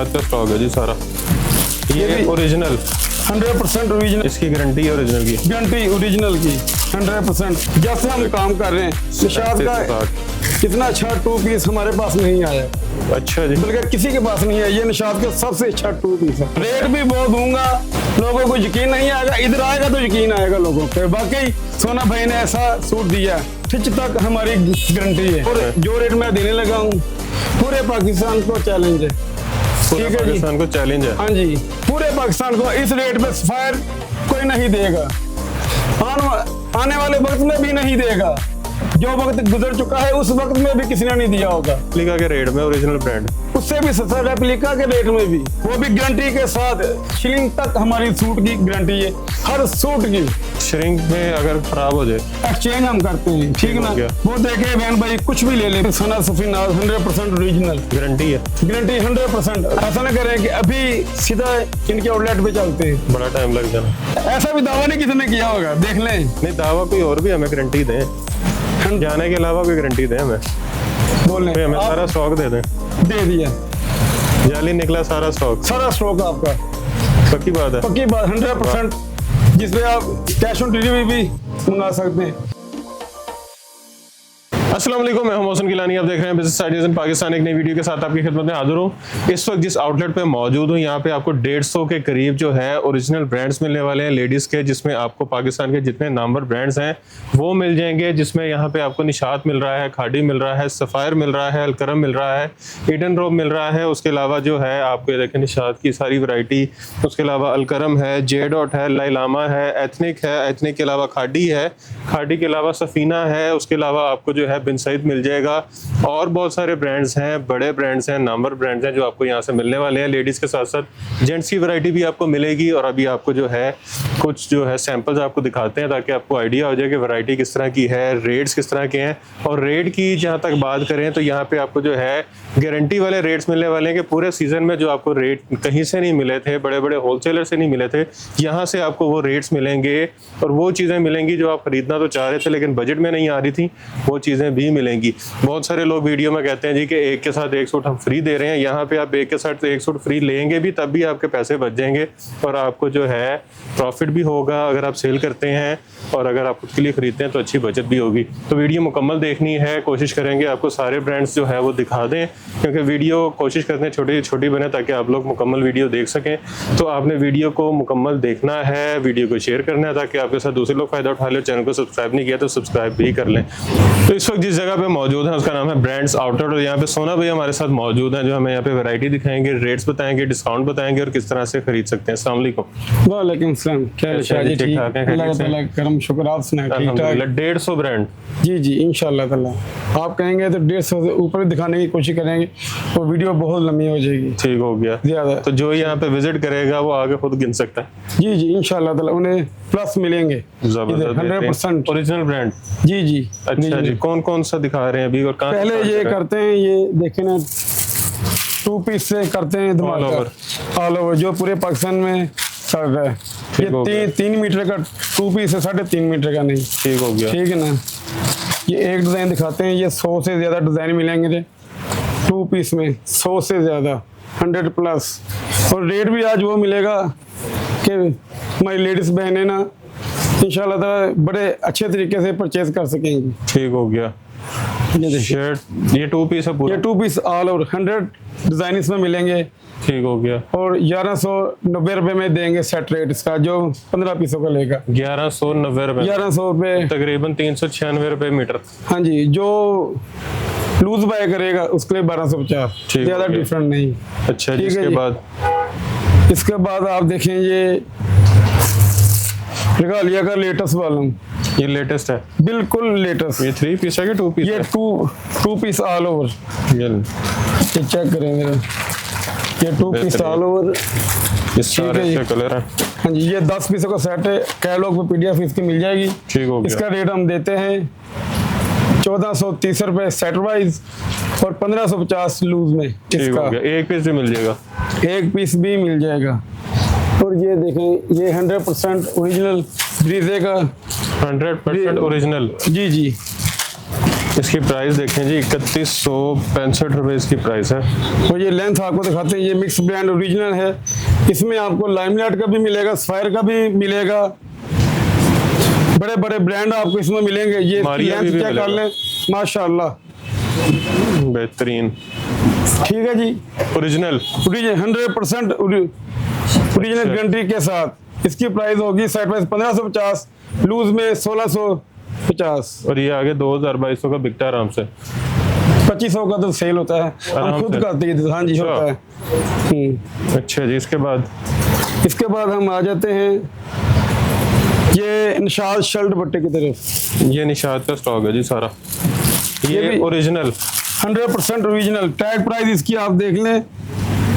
का स्टॉक है जी सारा। ये ओरिजिनल 100% ओरिजिनल, इसकी गारंटी है ओरिजिनल की। गारंटी ओरिजिनल की 100%। जैसे हम काम कर रहे हैं निशात का कितना अच्छा 2 पीस हमारे पास नहीं आया, अच्छा जी, बल्कि किसी के पास नहीं है। ये निशात का सबसे अच्छा 2 पीस है। रेट भी बहुत दूंगा, लोगों को यकीन नहीं आएगा, इधर आएगा तो यकीन आएगा लोगों पे। बाकी सोना भाई ने ऐसा सूट दिया, ठिच तक हमारी गारंटी है। और जो रेट मैं देने लगा हूँ पूरे पाकिस्तान को चैलेंज है। ठीक है, पाकिस्तान को चैलेंज है। हाँ जी, पूरे पाकिस्तान को इस रेट पे सफायर कोई नहीं देगा, आने वाले वक्त में भी नहीं देगा। जो वक्त गुजर चुका है उस वक्त में भी किसी ने नहीं दिया होगा। रेप्लिका के रेट में ओरिजिनल ब्रांड, उससे भी सस्ता रेप्लिका के रेट में भी, वो भी गारंटी के साथ। शिलिंग तक हमारी सूट की गारंटी है, हर सूट की। श्रिंक में अगर खराब हो जाए एक्सचेंज हम करते हैं, ठीक ना। वो देखे बहन भाई कुछ भी ले ले, सोना सफीनाज 100% ओरिजिनल गारंटी है, गारंटी 100%। ऐसा ना करें कि अभी सीधा इनके आउटलेट पे चलते हैं, बड़ा टाइम लग जाना। ऐसा भी दावा नहीं किसी ने किया होगा, देख लें। नहीं, दावा कोई और भी हमें गारंटी दें, जाने के अलावा कोई गारंटी दें हमें, बोल कोई हमें सारा स्टॉक दे दें। दे दिया, जाली निकला सारा स्टॉक आपका। पक्की बात है, पक्की बात 100%, जिसपे आप कैश ऑन डिलीवरी भी मंगा सकते हैं। अस्सलाम वालेकुम, मैं हूं मोहसिन गिलानी। आप देख रहे हैं बिजनेस आइडियाज इन पाकिस्तान। एक नई वीडियो के साथ आपकी खिदमत में हाजिर हूं। इस वक्त जिस आउटलेट पे मौजूद हूं, यहाँ पे आपको 150 के करीब जो है ओरिजिनल ब्रांड्स मिलने वाले हैं लेडीज के, जिसमें आपको पाकिस्तान के जितने नामवर ब्रांड्स हैं वो मिल जाएंगे। जिसमें यहाँ पे आपको निशात मिल रहा है, खाड़ी मिल रहा है, सफायर मिल रहा है, अलकरम मिल रहा है, ईडन रोब मिल रहा है। उसके अलावा जो है आपको ये देखें निशात की सारी वैरायटी। उसके अलावा अलकरम है, जे डॉट है, लाइलामा है, एथनिक है, एथनिक के अलावा खाड़ी है, खाड़ी के अलावा सफीना है। उसके अलावा आपको जो है बिन सईद मिल जाएगा, और बहुत सारे ब्रांड्स हैं, बड़े ब्रांड्स हैं, नंबर ब्रांड्स हैं जो आपको यहाँ से मिलने वाले हैं। लेडीज के साथ साथ जेंट्स की वैरायटी भी आपको मिलेगी। और अभी आपको जो है कुछ जो है सैंपल्स आपको दिखाते हैं ताकि आपको आइडिया हो जाए कि वैरायटी किस तरह की है, रेट्स किस तरह के हैं। और रेट की जहाँ तक बात करें तो यहाँ पे आपको जो है गारंटी वाले रेट्स मिलने वाले हैं कि पूरे सीजन में जो आपको रेट कहीं से नहीं मिले थे, बड़े बड़े होलसेलर से नहीं मिले थे, यहाँ से आपको वो रेट्स मिलेंगे। और वो चीज़ें मिलेंगी जो आप खरीदना तो चाह रहे थे लेकिन बजट में नहीं आ रही थी, वो चीज़ें भी मिलेंगी। बहुत सारे लोग वीडियो में कहते हैं जी कि एक के साथ एक सूट हम फ्री दे रहे हैं। यहाँ पे आप एक के साथ एक सूट फ्री लेंगे भी तब भी आपके पैसे बच जाएंगे और आपको जो है प्रॉफिट भी होगा अगर आप सेल करते हैं, और अगर आप खुद के लिए खरीदते हैं तो अच्छी बचत भी होगी। तो वीडियो मुकम्मल देखनी है, कोशिश करेंगे आपको सारे ब्रांड्स जो है वो दिखा दें, क्योंकि वीडियो कोशिश करते हैं छोटी छोटी बने ताकि आप लोग मुकम्मल वीडियो देख सकें। तो आपने वीडियो को मुकम्मल देखना है, वीडियो को शेयर करना है ताकि आपके साथ दूसरे लोग फायदा उठा लें। चैनल को सब्सक्राइब नहीं किया तो सब्सक्राइब भी कर लें। तो इस वक्त जिस जगह पे मौजूद है उसका नाम है ब्रांड्स आउटलेट, और यहाँ पे सोना भाई हमारे साथ मौजूद हैं जो हमें यहाँ पे वैरायटी दिखाएंगे, रेट्स बताएंगे, डिस्काउंट बताएंगे और किस तरह से खरीद सकते हैं। अस्सलाम वालेकुम। वालेकुम सलाम, क्या हाल है? ठीक ठाक है, अल्लाह ताला करम शुक्र, आप सुनाएं? ठीक ठाक, 150 ब्रांड। जी जी इंशाल्लाह ताला। आप कहेंगे तो 150 से ऊपर दिखाने की कोशिश करेंगे, वो वीडियो बहुत लंबी हो जाएगी। ठीक हो गया, ज्यादा तो जो यहाँ पे विजिट करेगा वो आगे खुद गिन सकता है। जी जी इंशाल्लाह ताला उन्हें प्लस मिलेंगे 100% ओरिजिनल ब्रांड। जी जी। अच्छा जी, कौन कौन सा दिखा रहे हैं अभी और कहाँ? पहले ये करते हैं, ये देखें ना 2 पीस से करते हैं धमाका ऑल ओवर जो पूरे पाकिस्तान में चल रहा है। ये 3 मीटर का 2 पीस है, 3.5 मीटर का नहीं। ठीक हो गया, ठीक है ना। ये एक डिजाइन दिखाते हैं, ये 100 से ज्यादा डिजाइन मिलेंगे 2 पीस में, 100 से ज्यादा 100 प्लस। और रेट भी आज वो मिलेगा कि हमारी लेडीज बहनें ना इंशाल्लाह ताला बड़े अच्छे तरीके से परचेज कर सकेंगी। ठीक हो गया। ये शर्ट, ये 2 पीस है पूरा? ये 2 पीस ऑल ओवर 100 डिजाइन इसमें मिलेंगे। ठीक हो गया। और 1190 रुपए में देंगे सेट रेट इसका, जो 15 पीसों का लेगा। 1190 रुपए, 1100 रुपए, तकरीबन 396 रुपए मीटर। हाँ जी, जो लूज बाय करेगा उसके लिए 1250, ज्यादा डिफरेंट नहीं। अच्छा जी, इसके बाद आप देखें ये रिगालिया का लेटेस्ट वालम, ये लेटेस्ट है, बिल्कुल लेटेस्ट। ये 3 पीस है कि 2 पीस? ये 2 पीस ऑल ओवर। ये चेक करें मेरा, ये 2 पीस ऑल ओवर, इस सारे अच्छे कलर हैं। हाँ जी, ये 10 पीसों का सेट है, कैटलॉग पे PDF इसकी मिल जाएगी। ठीक हो गया। इसका रेट हम देते हैं 1430 रुपए सेट वाइज और 1550 लूज में। इसका एक पीस भी मिल जाएगा, एक पीस भी मिल जाएगा। और ये देखें, ये 100% ओरिजिनल ब्रीजे का, 100% ओरिजिनल। जी जी, इसकी प्राइस देखें जी, 3165 रुपए इसकी प्राइस है। और ये लेंथ आपको दिखाते हैं, ये मिक्स ब्रांड ओरिजिनल है। इसमें आपको लाइमलाइट का भी मिलेगा, सफायर का भी मिलेगा, बड़े बड़े ब्रांड आपको इसमें मिलेंगे। ये मारिया लेंथ भी चेक कर मिलेगा। लें, माशाल्लाह, बेहतरीन, ठीक है जी। ओरिजिनल। 100% ओरिजिनल गारंटी के साथ इसकी प्राइस होगी सेट प्राइस 1550, लूज में 1650। और ये आगे 2022 का बिकता है आराम से। 2500 का तो सेल होता है, आराम हम खुद से। करते हैं। हाँ जी, अच्छा। होता है। अच्छा जी, इसके बाद इसके बाद हम आ जाते हैं ये निशाद शर्ट दुपट्टे की तरफ। ये निशात का स्टॉक है जी सारा। ये ये भी- ओरिजिनल। 100% ओरिजिनल। टैग प्राइस इसकी आप देख लें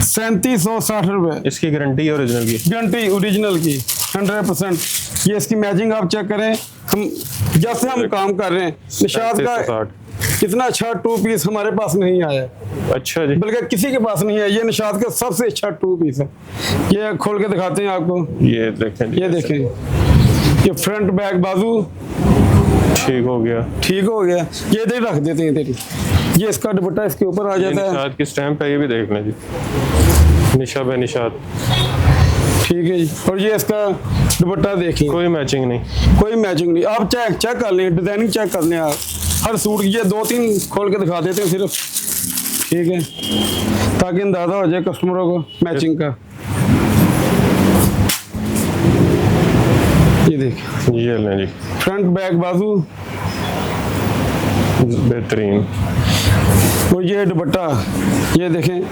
3760 रुपए। इसकी गारंटी है ओरिजिनल की। गारंटी ओरिजिनल की 100%। ये इसकी मैचिंग आप चेक करें, हम जैसे हम काम कर रहे हैं। निशाद का 3760। इतना अच्छा 2 पीस हमारे पास नहीं आया, अच्छा जी, बल्कि किसी के पास नहीं है। ये निशाद का सबसे अच्छा 2 पीस है। ये खोल के दिखाते हैं आपको, ये देखें जी। ये देखें, ये फ्रंट बैक बाजू ठीक हो गया। ठीक हो गया। ये इधर ही रख देते हैं तेरी। ये इसका दुपट्टा इसके ऊपर आ ये जाता है, निशात की स्टैंप है, ये भी देख लें जी। निशा बे निशात, ठीक है जी। और ये इसका दुपट्टा देख लें, कोई मैचिंग नहीं। कोई मैचिंग नहीं। आप चेक चेक कर लें, डिजाइनिंग चेक कर लें आप हर सूट की। ये 2-3 खोल के दिखा देते हैं सिर्फ, ठीक है, ताकि अंदाजा हो जाए कस्टमरों को मैचिंग का। ये देख, ये लें जी, फ्रंट बैक बाजू, बेहतरीन। और ये दुपट्टा, ये देखें,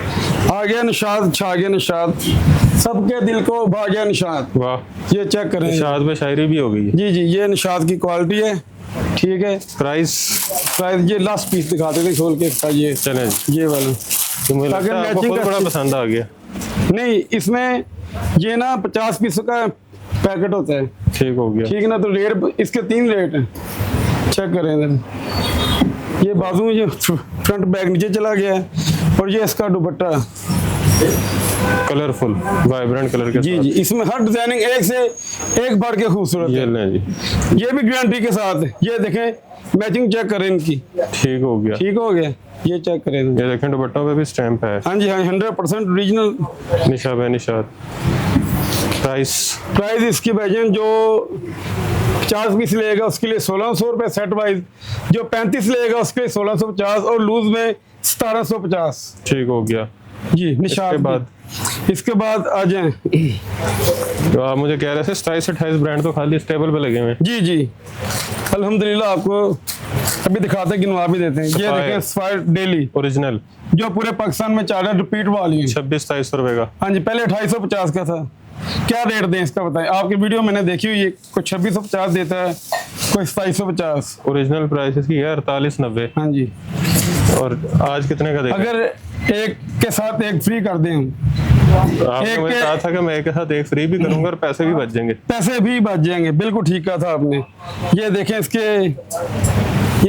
आ गया निशाद, छा गया निशाद, सबके दिल को भा गया निशाद। वाह, ये चेक करें निशात पे शायरी भी हो गई है। जी जी, ये निशाद की क्वालिटी है, ठीक है। प्राइस शायद ये लास्ट पीस दिखाते थे खोल के इसका, ये चले जी। ये वाला। तो मुझे ताकि लगता है आपको मैचिंग खुद का बड़ा चीज़- पसंद आ गया। नहीं, इसमें ये ना 50 पीस का पैकेट होता है, ठीक हो गया। ठीक है ना। तो रेट इसके 3 रेट हैं, चेक करें इधर। ये बाजू में, ये फ्रंट बैक नीचे चला गया है। और ये इसका दुपट्टा, कलरफुल वाइब्रेंट कलर के जी साथ। जी, इसमें हर डिजाइनिंग एक से एक बढ़ के खूबसूरत ये है। लें जी, ये भी गारंटी के साथ है। ये देखें, मैचिंग चेक करें इनकी, ठीक हो गया। ठीक हो गया। ये चेक करें, ये देखें दुपट्टों पे भी स्टैंप है। हाँ जी हाँ, 100% ओरिजिनल। निशा बे निशात। प्राइस प्राइस इसकी भाईजान जो 50 पीस लेगा उसके लिए 1600 रुपये सेट वाइज, जो 35 लेगा उसके लिए 1650, और लूज में 1750। ठीक हो गया। जी निशाद। इसके बाद आ जाएं, तो आप मुझे कह रहे थे 27-28 ब्रांड तो खाली स्टेबल पे लगे हुए हैं। जी जी, अल्हम्दुलिल्लाह आपको अभी दिखाते हैं, गिनवा भी देते हैं। ये सफायर। देखें, सफायर डेली, ओरिजिनल जो पूरे पाकिस्तान में चार्जर रिपीट वाली है। 26-27 रुपए का। हाँ जी, पहले 2850 का था। क्या रेट दें इसका बताएं? आपकी वीडियो मैंने देखी हुई है, कोई 2650 देता है, कोई 2750। ओरिजिनल प्राइस इसकी है 48.90। हाँ जी, और आज कितने का देगा? अगर एक के साथ एक फ्री कर दें हम, आपने एक मुझे के- कहा था कि मैं एक के साथ एक फ्री भी करूंगा और पैसे भी बच जाएंगे। पैसे भी बच जाएंगे। बिल्कुल ठीक कहा था आपने। ये देखें इसके,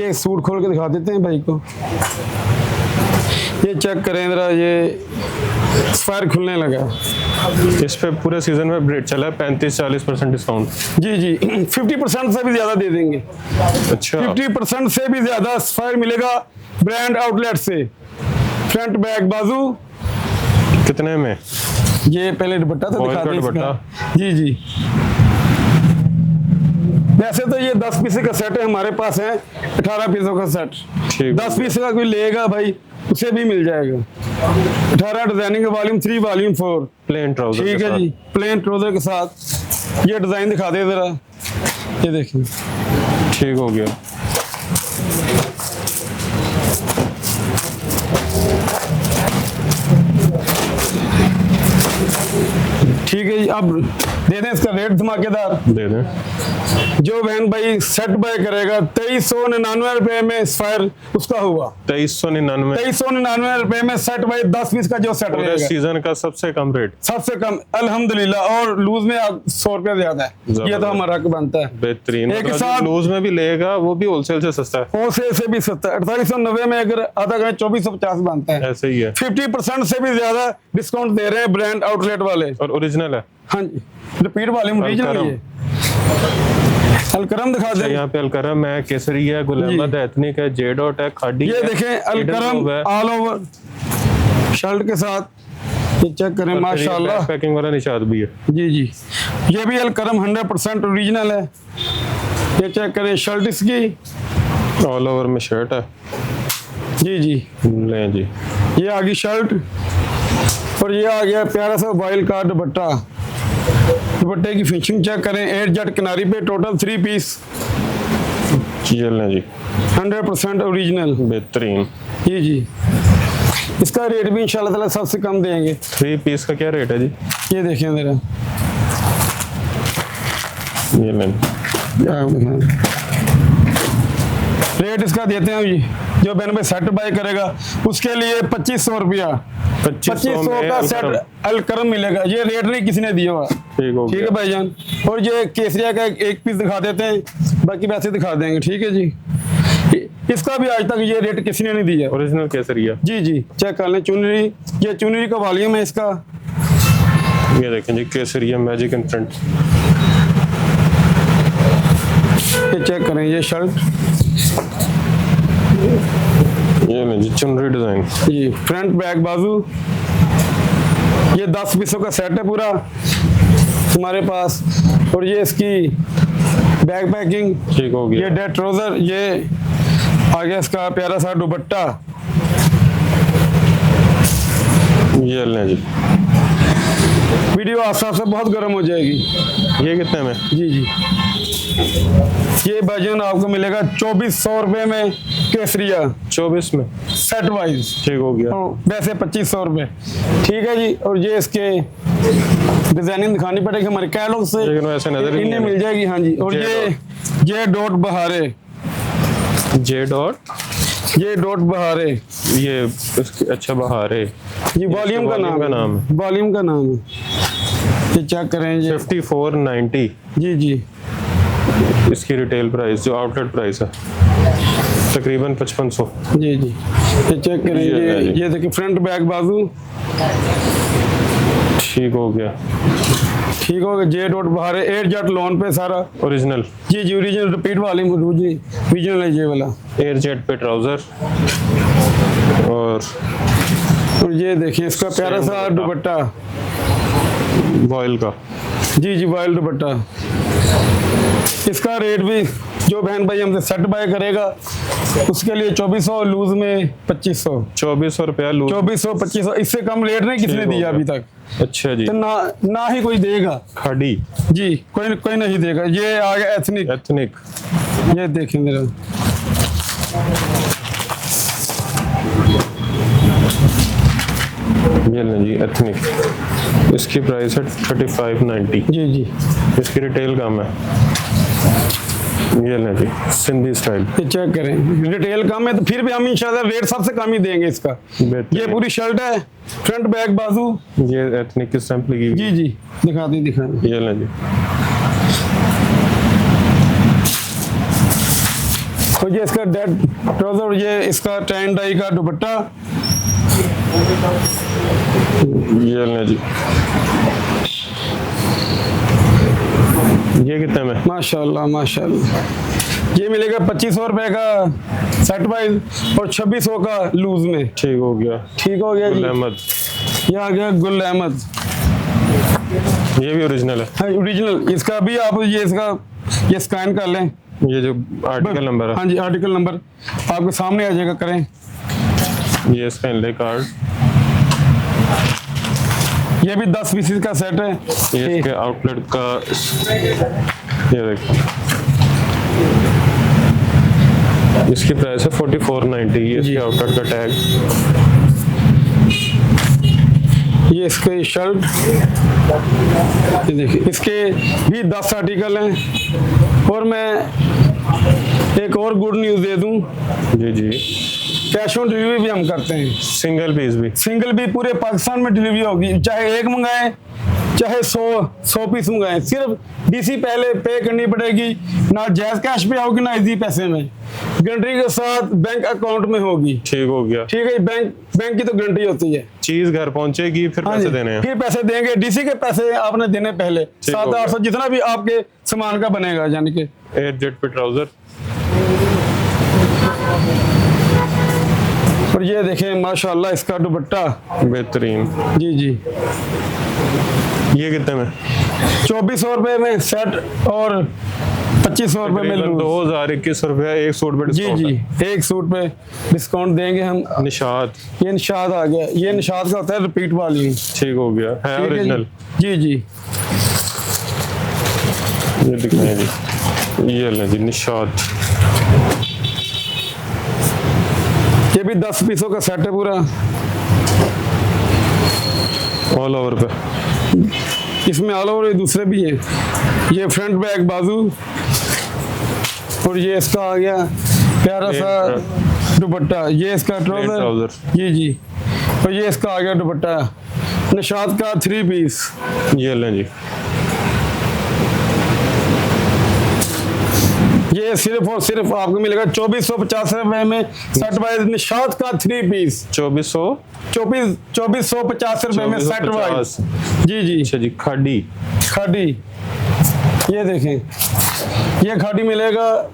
ये सूट खोल के दिखा देते हैं भाई को। ये चेक करें जरा, ये फायर खुलने लगा। इस पे पूरे सीजन में रेट चला है 35-40% डिस्काउंट। जी जी, 50% से भी ज्यादा दे देंगे। अच्छा, 50% से भी ज्यादा फायर मिलेगा ब्रांड आउटलेट से। फ्रंट बैक बाजू, कितने में? ये पहले दुपट्टा तो Foil दिखा का दें इसका। दुपट्टा। जी जी, वैसे तो ये 10 पीस का सेट है, हमारे पास है 18 पीसों का सेट। ठीक 10 पीस का कोई लेगा भाई, उसे भी मिल जाएगा। 18 designing volume 3 volume 4, plane trouser ठीक है जी, प्लेन ट्राउजर के साथ। ये डिजाइन दिखा दे जरा, ये देखिए। ठीक हो गया। ठीक है जी, अब दे दें इसका रेट धमाकेदार। दे दें। जो बहन भाई सेट बाय करेगा 2399 रुपए में स्फायर उसका हुआ। 2399 2399 रुपए में सेट बाय 10 पीस का जो सेट पूरे रहेगा, सीजन का सबसे कम रेट। सबसे कम अल्हम्दुलिल्लाह। और लूज में आप 100 रुपया ज्यादा है, ये तो जबरदस्त। हमारा हक बनता है। बेहतरीन। एक मतलब साथ- जो लूज में भी लेगा वो भी होलसेल से सस्ता है। होलसेल से भी सस्ता। 4890 में अगर आधा करें 2450 बनता है। ऐसे ही है। 50% से भी ज्यादा डिस्काउंट दे रहे हैं ब्रांड आउटलेट वाले। और ओरिजिनल है। हाँ जी, रिपीट वाले ओरिजिनल अलकरम। है। अलकरम दिखा दें। यहाँ पे अलकरम है, केसरी है, गुल अहमद है, एथनिक है, जे डॉट है, खाड़ी ये है, देखें अलकरम है, ऑल ओवर शर्ट के साथ, ये चेक करें माशाल्लाह। पैकिंग वाला निशाद भी है। जी जी, ये भी अलकरम 100% ओरिजिनल है। ये चेक करें शर्ट इसकी ऑल ओवर में शर्ट है। जी जी, लें जी, ये आ गई शर्ट और ये आ गया प्यारा सा वाइल्ड कार्ड दुपट्टा। दुपट्टे की फिनिशिंग चेक करें, 8 जट किनारी पे, टोटल 3 पीस, ये लें जी, 100% ओरिजिनल। बेहतरीन। जी जी, इसका रेट भी इंशाल्लाह ताला सबसे कम देंगे। 3 पीस का क्या रेट है जी? ये देखें जरा, ये लें, रेट इसका देते हैं जी, जो बहन भाई सेट बाय करेगा उसके लिए 2500 रुपया, 2500 का सेट अलकरम मिलेगा। ये रेट नहीं किसी ने दिया हुआ। ठीक है भाईजान। और ये केसरिया का एक पीस दिखा देते हैं, बाकी वैसे दिखा देंगे। ठीक है जी, इसका भी आज तक ये रेट किसी ने नहीं दिया। ओरिजिनल केसरिया। जी जी, चेक कर लें चुनरी, ये चुनरी का वॉल्यूम है इसका। ये देखें जी, केसरिया मैजिक एंड प्रिंट। ये चेक करें, ये शर्ट, ये लें जी, चुनरी डिजाइन। जी, फ्रंट बैक बाजू, ये 10 पीसों का सेट है पूरा हमारे पास। और ये इसकी बैक पैकिंग, ठीक हो गया। ये डेड ट्राउजर, ये आगे इसका प्यारा सा दुपट्टा। ये लें जी, वीडियो आस्ते से बहुत गर्म हो जाएगी। ये कितने में? जी जी, ये भजन आपको मिलेगा 2400 रुपये में केसरिया, 24 में सेट वाइज। ठीक हो गया। और वैसे 2500 रुपये। ठीक है जी, और ये इसके डिजाइनिंग दिखानी पड़ेगी हमारे कैटलॉग से, लेकिन वैसे नजर ही इन्हें नहीं मिल जाएगी। हाँ जी, और ये डॉट बहारे, जे डॉट, ये डॉट बहारे, ये अच्छा बहारे, ये वॉल्यूम का नाम है, वॉल्यूम का नाम है। ये चेक करें, ये 5490 जी जी, इसकी रिटेल प्राइस, जो आउटलेट प्राइस है तकरीबन 5500। जी जी, ये चेक करें, ये देखिए फ्रंट बैक बाजू। ठीक हो गया। ठीक हो गया, जे डॉट बहारे, 8 जट लोन पे सारा ओरिजिनल। जी जी, ओरिजिनल रिपीट वाली ओरिजिनल है ये वाला। एयर जेट पे ट्राउजर, और ये देखिए इसका प्यारा सा दुपट्टा, बॉयल का। जी जी, वाइल्ड दुपट्टा। इसका रेट भी जो बहन भाई हमसे सेट बाय करेगा उसके लिए 2400, लूज में 2500। 2400 रुपया लूज। 2400 2500, इससे कम रेट नहीं किसी ने दिया अभी तक। अच्छा जी, तो ना ही कोई देगा। खाड़ी जी, कोई नहीं देगा। ये आ गया एथनिक, एथनिक। ये देखें मेरा, ये लें जी, एथनिक। इसकी प्राइस है 3590। जी जी, इसकी रिटेल कम है। ये लें जी, सिंधी स्टाइल। ये चेक करें, रिटेल कम है तो फिर भी हम इंशाल्लाह रेट सबसे कम ही देंगे इसका। ये पूरी शर्ट है, फ्रंट बैक बाजू। ये एथनिक की स्टैंप लगी हुई। जी जी, दिखा दी। ये लें जी, और ये इसका डेड ट्राउजर, ये इसका टैन डाई का दुपट्टा। ये लें जी, ये कितने में? माशाल्लाह माशाल्लाह, ये मिलेगा 2500 रुपए का सेट वाइज और 2600 का लूज में। ठीक हो गया। ठीक हो गया जी। गुल अहमद, ये आ गया गुल अहमद, ये भी ओरिजिनल है। हाँ ओरिजिनल। इसका भी आप ये स्कैन कर लें, ये जो आर्टिकल नंबर है। हाँ जी, आर्टिकल नंबर आपके सामने आ जाएगा, करें। ये इसका इनले कार्ड, ये भी 10 पीसेस का सेट है। ये इसके आउटलेट का, ये देखो, इसकी प्राइस है 4490। ये इसके आउटलेट का टैग। ये इसके शर्ट, ये देखिए, इसके भी 10 आर्टिकल हैं। और मैं एक और गुड न्यूज़ दे दूं, जी जी, कैश ऑन डिलीवरी भी हम करते हैं। सिंगल पीस भी? सिंगल भी पूरे पाकिस्तान में डिलीवरी होगी, चाहे एक मंगाएं चाहे 100 पीस मंगाएं, सिर्फ डीसी पहले पे करनी पड़ेगी। ना जैज कैश पे होगी ना इजी पैसे में, गारंटी के साथ बैंक अकाउंट में होगी। ठीक हो गया। ठीक है, बैंक की तो गारंटी होती है। चीज घर पहुंचेगी, फिर हाँ पैसे जी, देने हैं। फिर पैसे देंगे, डीसी के पैसे आपने देने पहले 700-800 जितना भी आपके सामान का बनेगा, यानी कि एयर जेट पे ट्राउजर, और ये देखें माशाल्लाह इसका दुपट्टा बेहतरीन। जी जी, ये कितने में? 2400 रुपए में सेट और 2500 रुपए में लूज। 2021 रुपया एक सूट पे जी डिस्काउंट जी, है। एक सूट पे डिस्काउंट देंगे हम। निशात ये निशाद आ गया, ये निशाद का होता है रिपीट वाली। ठीक हो गया, है ठीक है ओरिजिनल। जी जी, ये दिखाएं जी, ये लें जी निशात। ये भी 10 पीसों का सेट है पूरा, ऑल ओवर पे। इसमें ऑल ओवर दूसरे भी हैं। ये फ्रंट बैक बाजू, और ये इसका आ गया प्यारा सा दुपट्टा, ये इसका ट्राउजर। ट्राउजर। जी जी, और ये इसका आ गया दुपट्टा निशाद का 3 पीस। ये लें जी, ये सिर्फ और सिर्फ आपको मिलेगा 2450 रुपए में सेट वाइज निशाद का 3 पीस। 2450 रुपए में सेट वाइज। जी जी, अच्छा जी। खाड़ी, खाड़ी, ये देखें, ये खाड़ी मिलेगा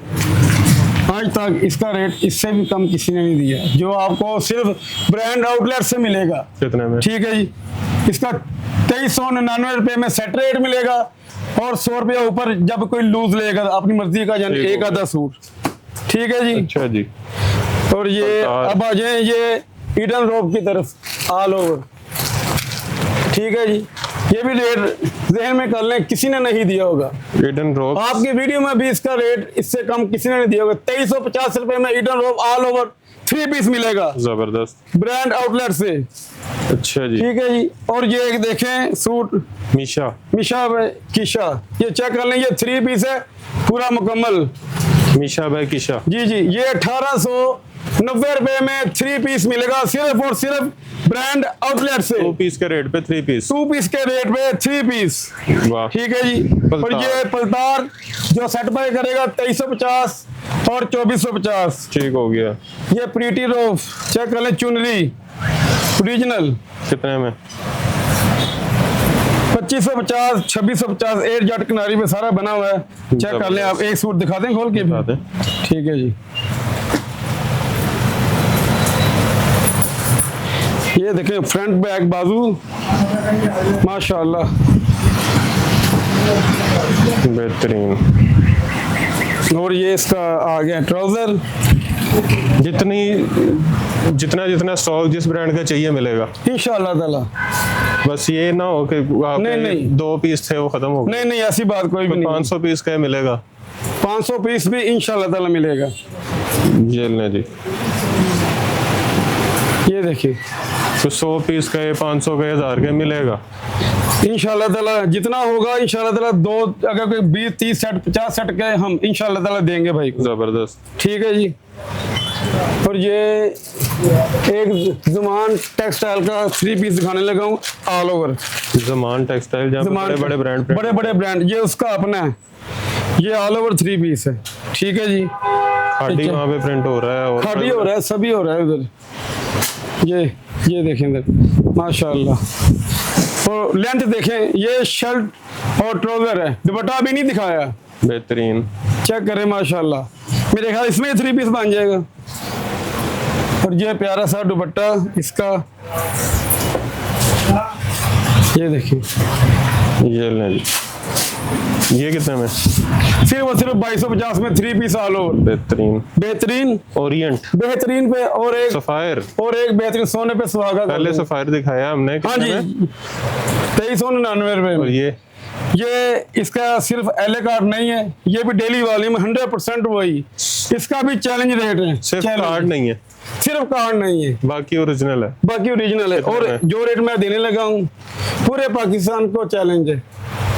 आज तक इसका रेट इससे भी कम किसी ने नहीं दिया, जो आपको सिर्फ ब्रांड आउटलेट से मिलेगा। कितने में? ठीक है जी, इसका 2399 रुपए में सेट रेट मिलेगा, और 100 रुपया ऊपर जब कोई लूज लेगा अपनी मर्जी का, यानी एक आधा सूट। ठीक है जी। अच्छा जी। और ये अब आ जाए ये ईडन रोप की तरफ ऑल ओवर। ठीक है जी, ये भी रेट जहन में कर लें, किसी ने नहीं दिया होगा। ईडन रोप आपकी वीडियो में भी इसका रेट इससे कम किसी ने नहीं दिया होगा। 2350 रुपए में ईडन रोप ऑल ओवर 3 पीस मिलेगा जबरदस्त, ब्रांड आउटलेट से। अच्छा जी। ठीक है जी, और ये एक देखें सूट मीशा, मिशा किशा, ये चेक कर लें, ये 3 पीस है पूरा मुकम्मल। मीशा बाय किशा। जी जी, ये 1890 रुपए में 3 पीस मिलेगा, सिर्फ और सिर्फ ब्रांड आउटलेट से। 2 पीस के रेट पे 3 पीस। 2 पीस के रेट पे 3 पीस। वाह, ठीक है जी, और ये पलतार जो सेट बाय करेगा 2350 और 2450। ठीक हो गया। ये प्रीटी रोफ चेक कर लें, चुनरी ओरिजिनल कितने में? 2550, 2650, एयर जट किनारी पे सारा बना हुआ है। चेक कर लें आप, एक सूट दिखा दें खोल के भी। दिखा दें। ठीक है जी, ये देखें फ्रंट बैक बाजू माशाल्लाह बेहतरीन। और ये इसका आ गया ट्राउजर। जितना स्टॉक जिस ब्रांड का चाहिए मिलेगा इंशाअल्लाह ताला। बस ये ना हो कि आपके नहीं। 2 पीस थे वो खत्म हो गए। नहीं नहीं, ऐसी बात कोई भी तो नहीं। 500 पीस का मिलेगा। 500 पीस भी इंशाअल्लाह ताला मिलेगा। ये लें जी, ये देखिए, तो 100 पीस का 500 का 1000 का मिलेगा इंशाअल्लाह ताला। जितना होगा इंशाअल्लाह ताला, दो अगर कोई 20 30 सेट 50 सेट के हम इंशाअल्लाह ताला देंगे भाई को। जबरदस्त। ठीक है जी, और ये एक ज़ुमान टेक्सटाइल का 3 पीस दिखाने लगा हूँ ऑल ओवर। ज़मान टेक्सटाइल, जहाँ बड़े बड़े ब्रांड, बड़े बड़े ब्रांड, ये उसका अपना है। ये ऑल ओवर 3 पीस है। ठीक है जी, खाड़ी वहाँ पे प्रिंट हो रहा है और खाड़ी हो रहा है, सभी हो रहा है उधर। ये देखें इधर माशाल्लाह, और लेंथ देखें, ये शर्ट और ट्राउजर है, दुपट्टा भी नहीं दिखाया। बेहतरीन। चेक करें माशाल्लाह, मेरे ख्याल इसमें 3 पीस बन जाएगा। और ये प्यारा सा दुपट्टा इसका, ये देखिए, ये लें जी, ये कितने में? सिर्फ और सिर्फ 2250 में 3 पीस ऑल ओवर। बेहतरीन। बेहतरीन ओरिएंट, बेहतरीन पे, और एक सफायर। बेहतरीन सोने पे सुहागा। पहले सफायर दिखाया हमने। हाँ कितने जी, में? 2399 रुपए और में। ये इसका सिर्फ एल कार्ड नहीं है, ये भी डेली वॉल्यूम 100% वही। इसका भी चैलेंज रेट है, सिर्फ कार्ड नहीं है, सिर्फ कार्ड नहीं है, बाकी ओरिजिनल है। बाकी ओरिजिनल है। और है? जो रेट मैं देने लगा हूँ पूरे पाकिस्तान को चैलेंज है।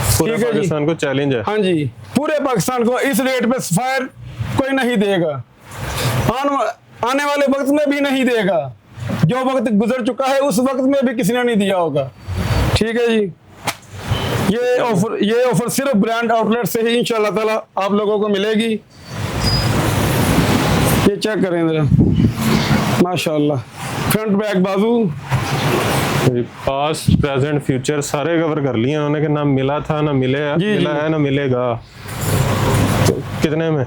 पूरे ठीक है जी। पाकिस्तान को चैलेंज है। हाँ जी, पूरे पाकिस्तान को इस रेट पे सफायर कोई नहीं देगा, आने वाले वक्त में भी नहीं देगा। जो वक्त गुजर चुका है उस वक्त में भी किसी ने नहीं दिया होगा। ठीक है जी, ये ऑफर सिर्फ ब्रांड आउटलेट से ही इंशाल्लाह ताला आप लोगों को मिलेगी। ये चेक करें जरा माशाल्लाह, फ्रंट बैक बाजू, पास्ट प्रेजेंट फ्यूचर सारे कवर कर लिए उन्होंने, कि ना मिला था ना मिला जी, है ना मिलेगा। तो कितने में?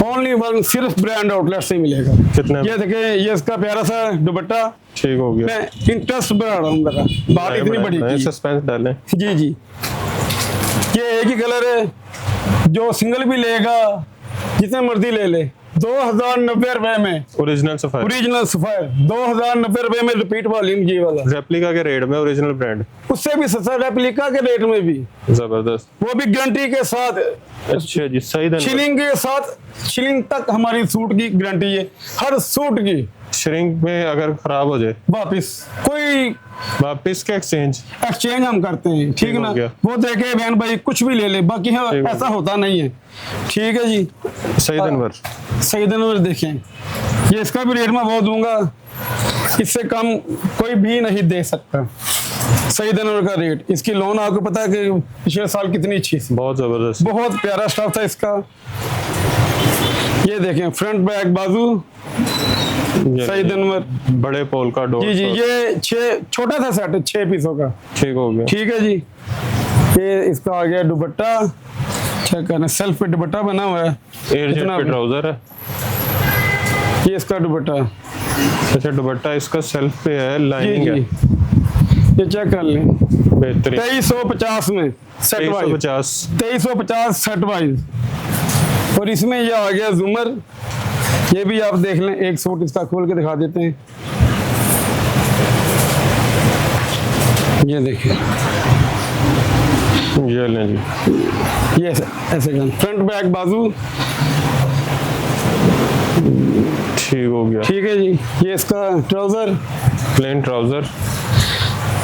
ओनली वन, सिर्फ ब्रांड आउटलेट से ही मिलेगा। कितने? ये देखिए, ये इसका प्यारा सा दुपट्टा। ठीक हो गया। मैं इंटरेस्ट बढ़ा रहा हूँ, मेरा बात इतनी बड़ी की। सस्पेंस डालें। जी जी, ये एक ही कलर है, जो सिंगल भी लेगा जितने मर्जी ले ले, 2090 रुपए में ओरिजिनल सफायर। ओरिजिनल सफायर 2090 रुपए में, रिपीट वॉल्यूम जी वाला। रेप्लिका के रेट में ओरिजिनल ब्रांड, उससे भी सस्ता रेप्लिका के रेट में भी, जबरदस्त। वो भी गारंटी के साथ। अच्छा जी, सही धन्यवाद। शिलिंग के साथ, शिलिंग तक हमारी सूट की गारंटी है, हर सूट की। श्रिंक में अगर खराब हो जाए वापिस, कोई वापिस के एक्सचेंज हम करते हैं, ठीक हो ना। गया। वो देखे बहन भाई कुछ भी ले ले, बाकी है ठीक हो ऐसा होता नहीं है। ठीक है जी, सही धन्यवाद। सही दिन में देखें, ये इसका भी रेट मैं वो दूंगा, इससे कम कोई भी नहीं दे सकता। सही दिन का रेट, इसकी लोन आपको पता है कि पिछले साल कितनी अच्छी थी, बहुत जबरदस्त। बहुत प्यारा स्टफ था इसका। ये देखें, फ्रंट बैक बाजू, सही दिन में बड़े पोल का डोर। जी जी, ये 6 छोटा सा सेट है, 6 पीसों का। ठीक हो गया। ठीक है जी, ये इसका आ गया दुपट्टा। चेक करना, सेल्फ पे दुपट्टा बना हुआ है, एयर जेट पे ट्राउजर है। ये इसका दुपट्टा। अच्छा, दुपट्टा इसका सेल्फ पे है, जी लाइनिंग है। जी, ये चेक कर लें, बेहतरीन। 2350 में सेट वाइज, 2350। 2350 set wise. और इसमें ये आ गया झूमर, ये भी आप देख लें, एक सूट इसका खोल के दिखा देते हैं। ये देखिए, ये लें जी, ये ऐसे कर, फ्रंट बैक बाजू। ठीक हो गया। ठीक है जी, ये इसका ट्राउजर, प्लेन ट्राउजर।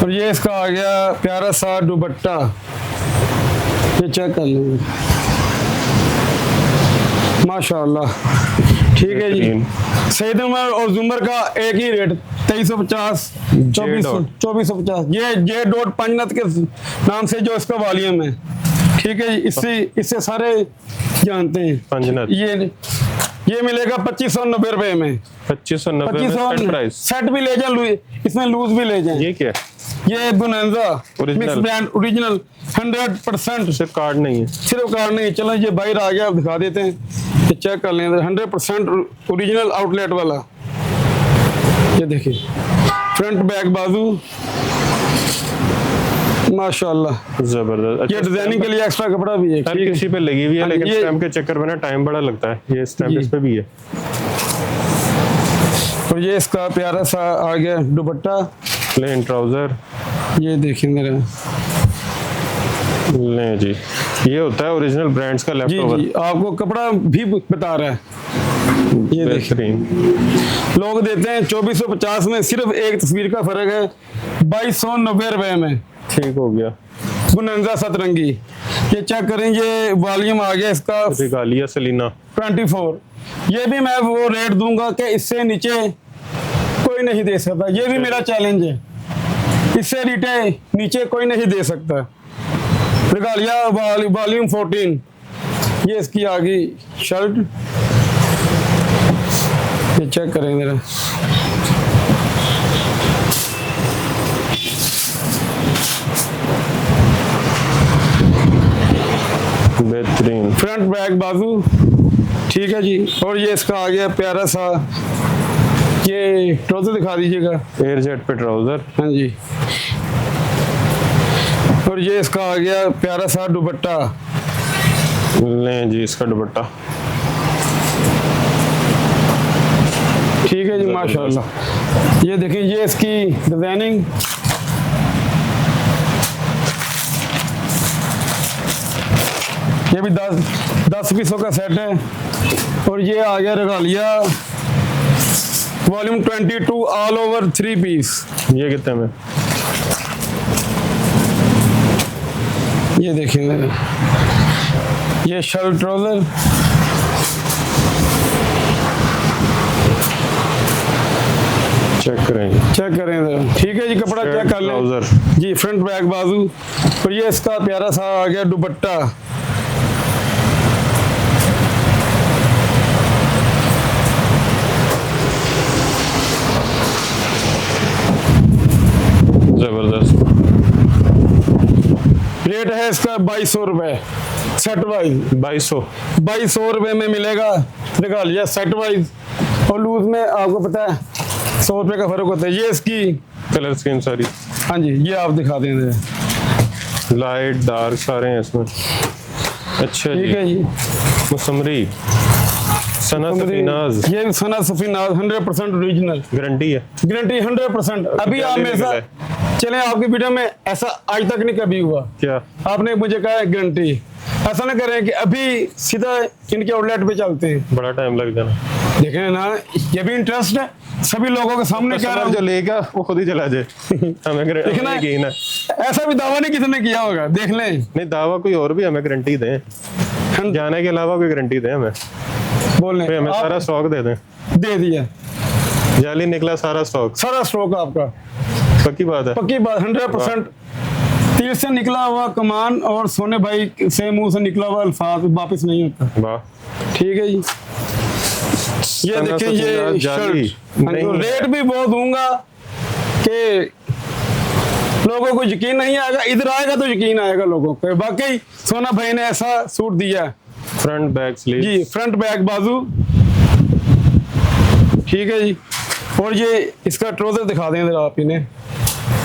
और ये इसका आ गया प्यारा सा दुपट्टा। ये चेक कर लेंगे, माशाल्लाह। ठीक है जी, सईद उमर और जुमर का एक ही रेट, 2350, 2450। ये जे डॉट पंजनत के नाम से जो इसका वॉल्यूम है। ठीक है जी, इससे सारे जानते हैं पंजनत। ये मिलेगा 2590 रुपए में। 2590 में सेट प्राइस। सेट भी ले जाए, इसमें लूज भी ले जाए। ये क्या है? ये बोनांजा मिक्स ब्रांड ओरिजिनल 100%। सिर्फ कार्ड नहीं है। सिर्फ कार्ड नहीं, चलो ये बाहर आ गया, आप दिखा देते हैं, ये चेक कर लें। 100% ओरिजिनल आउटलेट वाला। ये देखिए, फ्रंट बैक बाजू, माशाल्लाह जबरदस्त। ये डिजाइनिंग के लिए एक्स्ट्रा कपड़ा भी है, हर किसी पे लगी हुई है, लेकिन ये स्टैम्प के चक्कर में ना टाइम बड़ा लगता है। ये स्टैम्प इस पे भी है। और ये इसका प्यारा सा आ गया दुपट्टा, प्लेन ट्राउजर। ये देखिए मेरा, ले जी, ये होता है ओरिजिनल ब्रांड्स का लेफ्ट जी ओवर। जी, आपको कपड़ा भी बता रहा है। ये देखिए, बेहतरीन। लोग देते हैं 2450 में, सिर्फ एक तस्वीर का फर्क है, 2290 रुपए में। ठीक हो गया। बुनंजा सतरंगी, ये चेक करें, ये वॉल्यूम आ गया इसका रिगालिया सलीना 24। ये भी मैं वो रेट दूंगा कि इससे नीचे कोई नहीं दे सकता। ये भी मेरा चैलेंज है, इससे नीचे कोई नहीं दे सकता। रिगालिया वॉल्यूम 14, ये इसकी आ गई शर्ट। ये चेक करें मेरा, बेहतरीन। फ्रंट बैक बाजू। ठीक है जी, और ये इसका आ गया प्यारा सा, ये ट्राउजर दिखा दीजिएगा। एयर जेट पे ट्राउजर। हाँ जी, और ये इसका आ गया प्यारा सा दुपट्टा। लें जी, इसका दुपट्टा। ठीक है जी, माशाल्लाह। ये देखिए, ये इसकी डिजाइनिंग, ये भी 10 पीसों का सेट है। और ये आ गया Regalia volume 22 all over 3 piece. ये कितने में? ये देखिए, ये शर्ट ट्राउजर, चेक करें। चेक करें जरा। ठीक है जी, कपड़ा चेक कर लें ट्राउजर। जी, फ्रंट बैक बाजू। और ये इसका प्यारा सा आ गया दुपट्टा। जबरदस्त। रेट है इसका 2200 रुपए। Set wise 2200। 2200 रुपये में मिलेगा रिगालिया सेट वाइज। और लूज में आपको पता है 100 रुपये का फर्क होता है। ये इसकी कलर स्कीम सारी, हाँ जी, ये आप दिखा दें जरा। लाइट डार्क सारे हैं इसमें। अच्छा ठीक है जी। मुसम्मरी, सना सफीनाज, ये सना सफीनाज 100% ओरिजिनल, गारंटी है। गारंटी 100%। अभी आप मेरे साथ चले, आपकी वीडियो में ऐसा आज तक नहीं कभी हुआ। क्या आपने मुझे कहा है गारंटी, ऐसा ना करें कि अभी सीधा इनके आउटलेट पे चलते हैं, बड़ा टाइम लग जाना। देखें ना, ये भी इंटरेस्ट है सभी लोगों के सामने कह रहा हूं। जो लेगा वो खुद ही चला जाए। हमें देखना यकीन है। ऐसा भी दावा नहीं किसी ने किया होगा, देख लें। नहीं, दावा कोई और भी हमें गारंटी दें, जाने के अलावा कोई गारंटी दें हमें, बोलने हमें सारा स्टॉक दे दें। दे दिया, जाली निकला सारा स्टॉक, सारा स्टॉक आपका, पक्की बात है। पक्की बात 100%। तीर से निकला हुआ कमान और सोने भाई से मुंह से निकला हुआ अल्फाज वापस नहीं होता। वाह, ठीक है जी। ये सना देखिए ये सफीनाज जाली शर्ट, नहीं है। रेट भी बहुत दूंगा कि लोगों को यकीन नहीं आएगा, इधर आएगा तो यकीन आएगा लोगों को। वाकई सोना भाई ने ऐसा सूट दिया है। फ्रंट बैक स्लीव जी, फ्रंट बैक बाजू, ठीक है जी। और ये इसका ट्राउजर दिखा दें जरा आप इन्हें,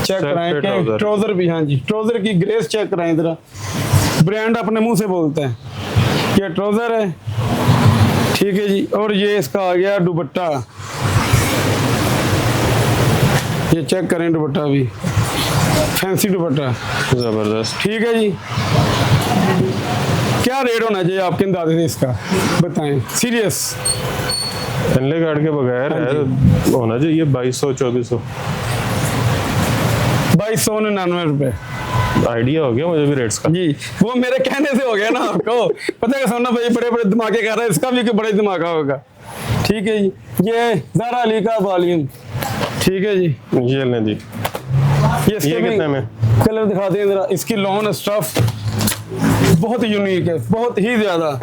चेक कराएं कि trouser। ट्राउजर भी, हाँ जी, ट्राउजर की ग्रेस चेक कराएं जरा। ब्रांड अपने मुंह से बोलते हैं। ये ट्राउजर है, ठीक है जी। और ये इसका आ गया दुपट्टा, ये चेक करें दुपट्टा भी, फैंसी दुपट्टा, जबरदस्त। ठीक है जी। क्या रेट होना चाहिए आपके अंदाजे से इसका, बताएं सीरियस। पहले गार्ड के बगैर है, होना चाहिए 2200 2400। 2299 रुपए। आइडिया हो गया मुझे भी रेट्स का। जी, वो मेरे कहने से हो गया ना आपको। पता है सोना भाई बड़े बड़े धमाके कर रहा है, इसका भी कोई बड़ा धमाका होगा। ठीक है जी। ये ज़ारा अली का वॉल्यूम, ठीक है जी। ये लें जी। ये कितने में? कलर दिखा दें जरा। इसकी लॉन स्टफ बहुत यूनिक है, बहुत ही ज्यादा,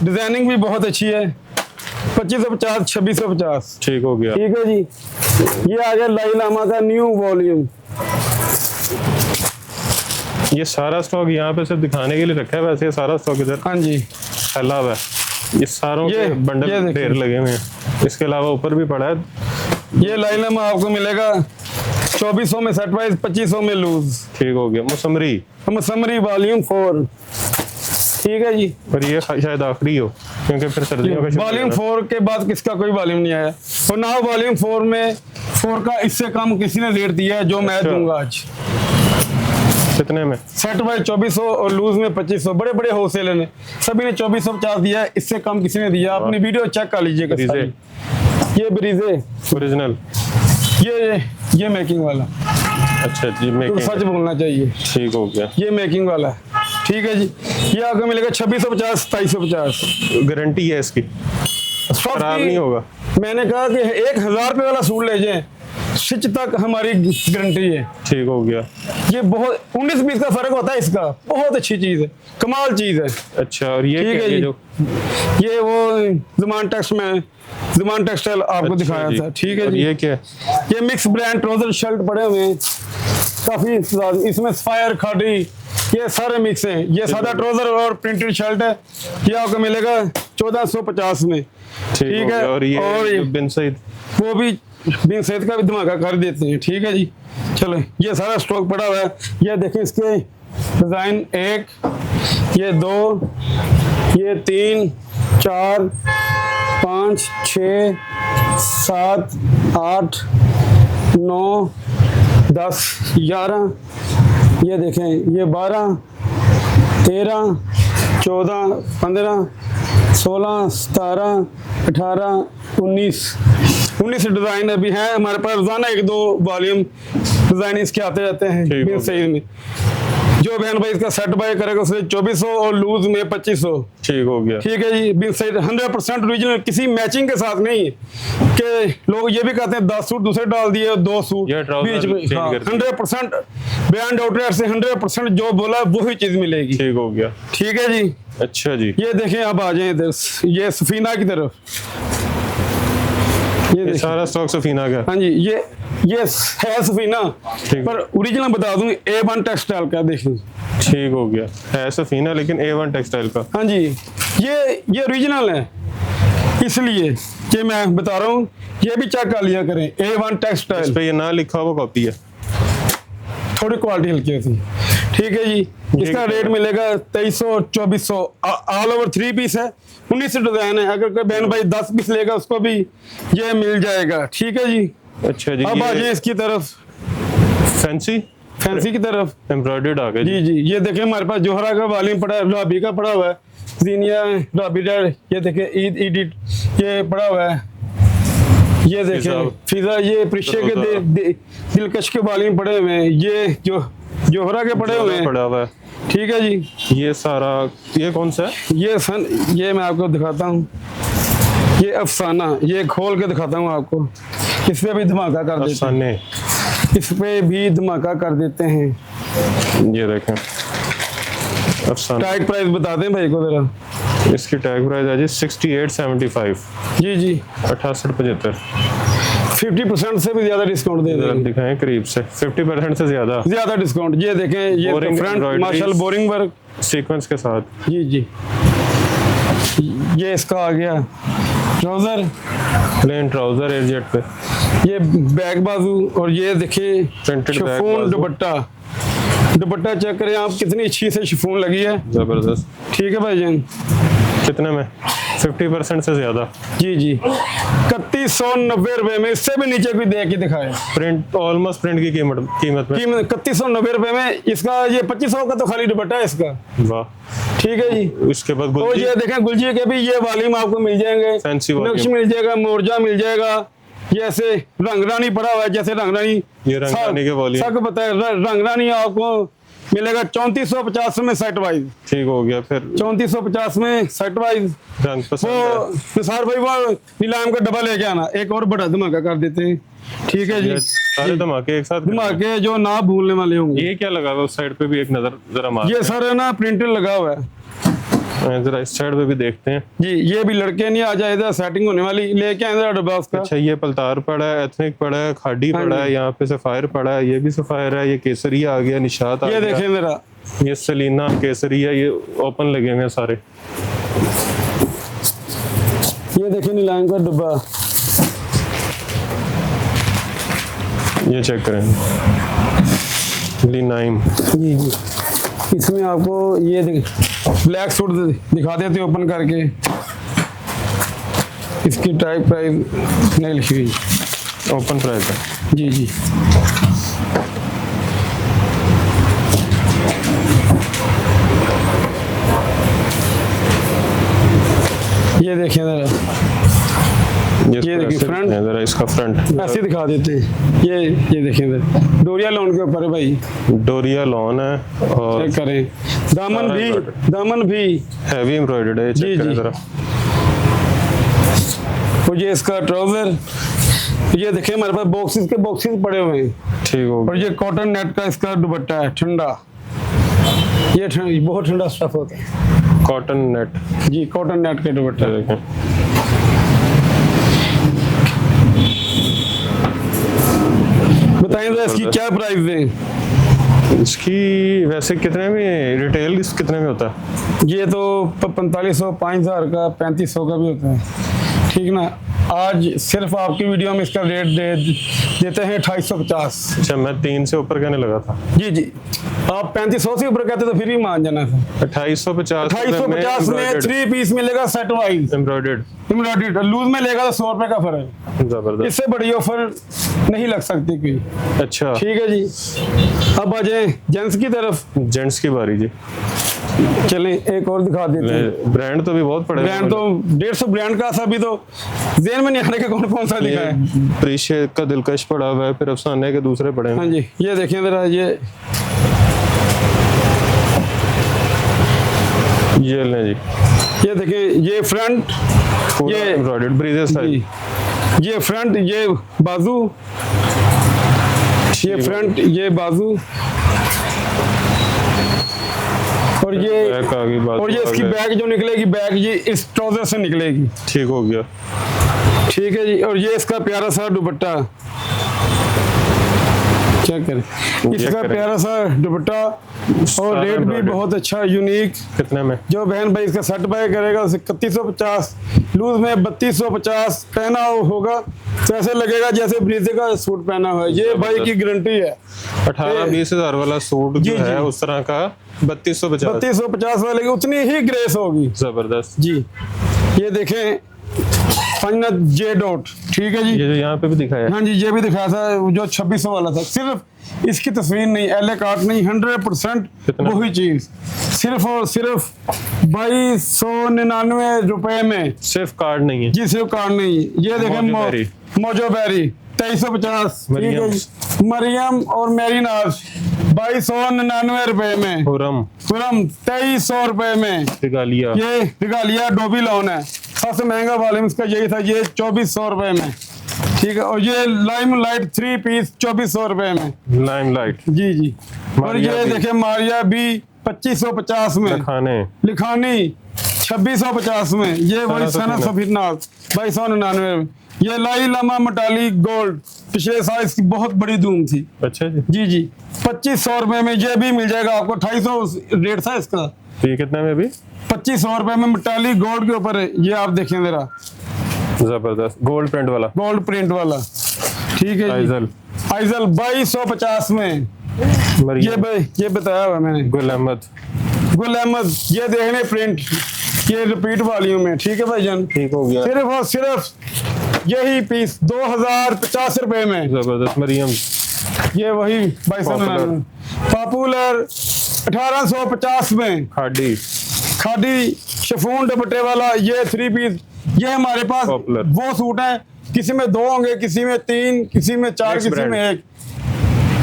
डिजाइनिंग भी बहुत अच्छी है। 2550 2650, ठीक हो गया। ठीक है जी। ये आ गया लाई लामा का न्यू वॉल्यूम। ये सारा स्टॉक यहाँ पे सिर्फ दिखाने के लिए रखा है, वैसे ये सारा स्टॉक इधर हाँ जी, फैला हुआ है। ये सारों ये के बंडल देखिए। ढेर लगे हुए हैं। इसके अलावा ऊपर भी पड़ा है। ये लाई लामा आपको मिलेगा 2400 में सेट वाइज, 2500 में लूज। ठीक हो गया। मौसमरी, मसमरी वॉल्यूम 4, ठीक है जी। और ये शायद आखिरी हो, क्योंकि फिर सर्दियों का शुरू हो वॉल्यूम जाना। 4 के बाद किसका कोई वॉल्यूम नहीं आया। और ना वॉल्यूम 4 में 4 का इससे कम किसी ने रेट दिया है जो मैं अच्छा। दूंगा आज। कितने में? सेट वाइज 2400 और लूज में 2500। बड़े बड़े होलसेलर ने सभी ने 2450 दिया है, इससे कम किसी ने दिया। अपनी वीडियो चेक कर लीजिएगा ब्रीजे। सारी। ये ब्रीजे ओरिजिनल। ये मेकिंग वाला, अच्छा जी, तो मेकिंग। सच बोलना चाहिए। ठीक हो गया। ये मेकिंग वाला है, ठीक है जी। ये आपको मिलेगा 2650 2750। गारंटी है इसकी, सब खराब की- नहीं होगा। मैंने कहा कि 1000 रुपये वाला सूट ले जाएं, स्टिच तक हमारी गारंटी है। ठीक हो गया। ये बहुत 19-20 का फर्क होता है इसका, बहुत अच्छी चीज है, कमाल चीज है। अच्छा, और ये ठीक क्या है है जी। जो? ये वो ज़ुमान टेक्स में ज़ुमान टेक्सटाइल आपको अच्छा दिखाया जी। था, ठीक है और जी। ये क्या है? ये मिक्स ब्रांड ट्राउजर शर्ट पड़े हुए हैं काफी, इसमें स्पायर खाड़ी ये सारे मिक्स हैं। ये सादा ट्राउजर और प्रिंटेड शर्ट है, ये आपको मिलेगा 1450 में, ठीक हो ठीक गया। है। और ये जो बिन सईद, वो भी बिन सैयद का भी धमाका कर देते हैं, ठीक है जी। चलो, ये सारा स्टॉक पड़ा हुआ है। ये देखें इसके डिज़ाइन, 1, ये 2, ये 3, 4, 5, 6, 7, 8, 9, 10, 11, ये देखें, ये 12, 13, 14, 15, 16, 17, 18, 19 डिज़ाइन अभी हैं हमारे पास। रोजाना 1-2 वॉल्यूम डिज़ाइन इसके आते जाते हैं ठीक बिन हो सईद में। जो बहन भाई इसका सेट बाय करेगा उससे 2400 और लूज में 2500, ठीक हो गया। ठीक है जी। बिन सईद 100% ओरिजिनल, किसी मैचिंग के साथ नहीं है कि लोग ये भी कहते हैं 10 सूट दूसरे डाल दिए, 2 सूट ये trouser बीच में। change हाँ, कर दिए। 100% ब्रांड आउटलेट से 100% जो बोला वही चीज मिलेगी, ठीक हो गया। ठीक है जी। अच्छा जी। ये देखें, अब आ जाए इधर, ये सफीना की तरफ। ये ये देखिए, सारा स्टॉक सफीना का। हाँ जी। ये ये है सफीना, ठीक। पर ओरिजिनल बता दूं A1 टेक्सटाइल का, देखिए। ठीक हो गया, है सफीना लेकिन A1 टेक्सटाइल का। हाँ जी, ये ओरिजिनल है, इसलिए कि मैं बता रहा हूँ, ये भी चेक कर लिया करें। A1 इस टेक्सटाइल, पे ये ना लिखा हुआ कॉपी है। थोड़ी क्वालिटी हल्की होती है। ठीक है जी, इसका रेट मिलेगा 2300 2400, ऑल ओवर 3 पीस है, 19 डिजाइन है। अगर कोई बहन भाई 10 पीस लेगा उसको भी ये मिल जाएगा। ठीक है जी। अच्छा जी, अब आ ये जाए इसकी तरफ, फैंसी की तरफ। एम्ब्रॉयडर्ड आ गया जी जी, ये देखें हमारे पास जोहरा का वालीम पड़ा है, राबी का पड़ा हुआ है, जीनिया राबी डेड, ये देखें ईद एडिट ये पड़ा हुआ है, ये देखें फिजा, ये प्रिशे के दिलकश के वालीम पड़े हुए हैं, ये जो जोहरा के पड़े हुए हैं, पड़ा हुआ है। ठीक है जी। ये सारा, ये कौन सा है? ये मैं आपको दिखाता हूँ, ये अफसाना, ये खोल के दिखाता हूँ आपको। इस पे भी धमाका कर देते हैं, इस पे भी धमाका कर देते हैं। ये देखें अफसाना। टैग प्राइस बता दें भाई को जरा। इसकी टैग प्राइस है जी 6875। जी जी, 6875। 50% से भी ज्यादा डिस्काउंट दे देंगे। दिखाएं करीब से, 50% से ज्यादा डिस्काउंट। ये देखें, ये front marshal boring work sequence के साथ। जी जी, ये इसका आ गया ट्राउजर, प्लेन ट्राउजर एयरजेट पे, ये बैक बाजू, और ये देखिए प्रिंटेड शिफॉन दुपट्टा चेक करें आप, कितनी अच्छी से शिफॉन लगी है, जबरदस्त। ठीक है भाईजान। कितने में? 50% से ज्यादा। जी जी, 3190 रुपए में, इससे भी नीचे कोई दे के दिखाए। प्रिंट, ऑलमोस्ट प्रिंट की कीमत में 3190 रुपए में इसका, ये 2500 का तो खाली दुपट्टा है इसका। वाह, ठीक है जी। इसके बाद और ये देखें गुलजी के भी ये वालीम आपको मिल जाएंगे, फैंसी नक्श मिल जाएगा, मोरजा मिल जाएगा, ये ऐसे रंगरानी पड़ा हुआ है, जैसे रंगरानी, ये रंगरानी के वालीम सब बताए, रंगरानी आपको मिलेगा 3450 में सेट वाइज। ठीक हो गया। फिर 3450 में सेट वाइज। रंग पसंद वो निसार भाई वो नीलाम का डब्बा लेके आना, एक और बड़ा धमाका कर देते हैं। ठीक है जी, सारे धमाके एक साथ, धमाके जो ना भूलने वाले होंगे। ये क्या लगा हुआ उस साइड पे भी एक नजर जरा मार। ये सर है ना प्रिंटर लगा हुआ है, जरा इस साइड पे भी देखते हैं जी। ये भी लड़के नहीं आ जाए, इधर सेटिंग होने वाली, लेके आए जरा डब्बा उसका। अच्छा, ये पलतार पड़ा है, एथनिक पड़ा है, खाडी हाँ पड़ा जी। है, यहाँ पे सफायर पड़ा है, ये भी सफायर है, ये केसरिया आ गया, निशात आ ये गया, देखें जरा, ये सलीना केसरिया, ये ओपन लगे हुए हैं सारे। ये देखें नीलाम का डब्बा, ये चेक करें, लिनाइम। जी जी। इसमें आपको ये ब्लैक सूट दिखा देते ओपन करके, इसकी टाइप प्राइस नहीं लिखी हुई, ओपन प्राइस है। जी जी। ये देखिए जरा, ये देखिए फ्रंट, जरा इसका फ्रंट ऐसे दिखा देते हैं। ये देखिए जरा, डोरिया लोन के ऊपर है भाई, डोरिया लॉन है, और चेक करें, दामन भी हैवी एम्ब्रॉयडर्ड है, जी, चेक करें जी। जरा। और ये इसका ट्राउजर, ये देखिए हमारे पास बॉक्सेस पड़े हुए हैं। ठीक हो और ये कॉटन नेट का इसका दुपट्टा है, ठंडा, ये बहुत ठंडा स्टफ होता है कॉटन नेट जी, कॉटन नेट के दुपट्टा। देखें, बताएं तो इसकी क्या प्राइस है? इसकी वैसे कितने में रिटेल कितने में होता है? ये तो 4500 5000 का 3500 का भी होता है, ठीक ना। आज सिर्फ आपकी वीडियो में इसका रेट देते हैं 2850। अच्छा, मैं 3 से ऊपर कहने लगा था। जी जी, आप 3500 से ऊपर कहते तो फिर भी मान जाना था। 2850 में 3 पीस मिलेगा सेट वाइज, एम्ब्रॉयडर्ड। लूज में लेगा तो 100 रुपए का फर्क, जबरदस्त। इससे बड़ी ऑफर नहीं लग सकती कोई। अच्छा, ठीक है जी। अब आ जाए जेंट्स की तरफ, जेंट्स की बारी जी। चलें एक और दिखा देते हैं। ब्रांड तो भी बहुत पड़े, ब्रांड तो 150 ब्रांड का, अभी तो जेन में नहीं आने का कौन सा दिखा है। प्रीशे का दिलकश पड़ा हुआ है, फिर अफसाने के दूसरे पड़े हैं। हाँ जी, ये देखें जरा, ये लें जी, ये देखें, ये फ्रंट, ये एम्ब्रॉयडर्ड ब्रीजे स्टाइल, ये फ्रंट, ये बाजू, ये फ्रंट, ये बाजू, और ये बैक आ गई, बाजू और ये आ इसकी गया। बैग जो निकलेगी, बैग ये इस ट्राउजर से निकलेगी। ठीक हो गया। ठीक है जी। और ये इसका प्यारा सा दुपट्टा, चेक करें इसका करें। प्यारा सा दुपट्टा और सारा रेट भी embroidered। बहुत अच्छा यूनिक। कितने में? जो बहन भाई इसका सेट बाय करेगा उसे 3150, लूज में 3250 पहना होगा तो ऐसे लगेगा जैसे ब्रीजे का सूट पहना हुआ है। ये भाई की गारंटी है। 18-20 हजार वाला सूट जो जी, है जी। उस तरह का 3250। 3250 वाले की उतनी ही ग्रेस होगी। जबरदस्त। जी ये देखें पंजनत जे डॉट, ठीक है जी। ये जो यहाँ पे भी दिखाया है, हाँ जी ये भी दिखाया था जो 2600 वाला था। सिर्फ इसकी तस्वीर नहीं, एल कार्ड नहीं, 100% कितना? वही चीज सिर्फ और सिर्फ 2299 रुपए में। सिर्फ कार्ड नहीं है। जी सिर्फ कार्ड नहीं। ये देखें मोजो बेरी। मोजो बेरी 2350, ठीक है मरियम। जी। मरियम और मेरी नाज 2299 रुपए में। खुरम, खुरम 2300 रुपए में। रिगालिया, ये रिगालिया डोबी लोन है, सबसे महंगा वाले में इसका यही था। ये 2400 रुपए में, ठीक है। और ये लाइम लाइट 3 पीस 2400 रुपए में। लाइमलाइट, जी जी। और मारिया ये भी। देखे मारिया भी 2550 में। खाने लिखानी 2650 में। ये वही सना सना सफीना। सफीना 2299 में। ये लाई लामा मटाली गोल्ड पिछले साल इसकी बहुत बड़ी धूम थी। अच्छा जी। जी जी 2500 रुपए में ये भी मिल जाएगा आपको। 250 रेट था इसका। तो ये कितने में भी? 2500 रुपए में मटाली गोल्ड के ऊपर है। ये आप देखें जरा, जबरदस्त गोल्ड प्रिंट वाला। गोल्ड प्रिंट वाला, ठीक है जी। आइजल, आइजल 2250 में। मरियम, ये बताया हुआ मैंने। गुल अहमद, गुल अहमद ये देखने प्रिंट, ये रिपीट वालियों में, ठीक है भाईजान। ठीक हो गया। सिर्फ और सिर्फ यही पीस 2050 रुपए में। जबरदस्त। मरियम, ये वही 2299 पॉपुलर 1850 में। खाडी, खादी शिफॉन दुपट्टे वाला ये 3 पीस। ये हमारे पास Popular। वो सूट है, किसी में 2 होंगे, किसी में 3, किसी में 4, Next किसी brand। में 1।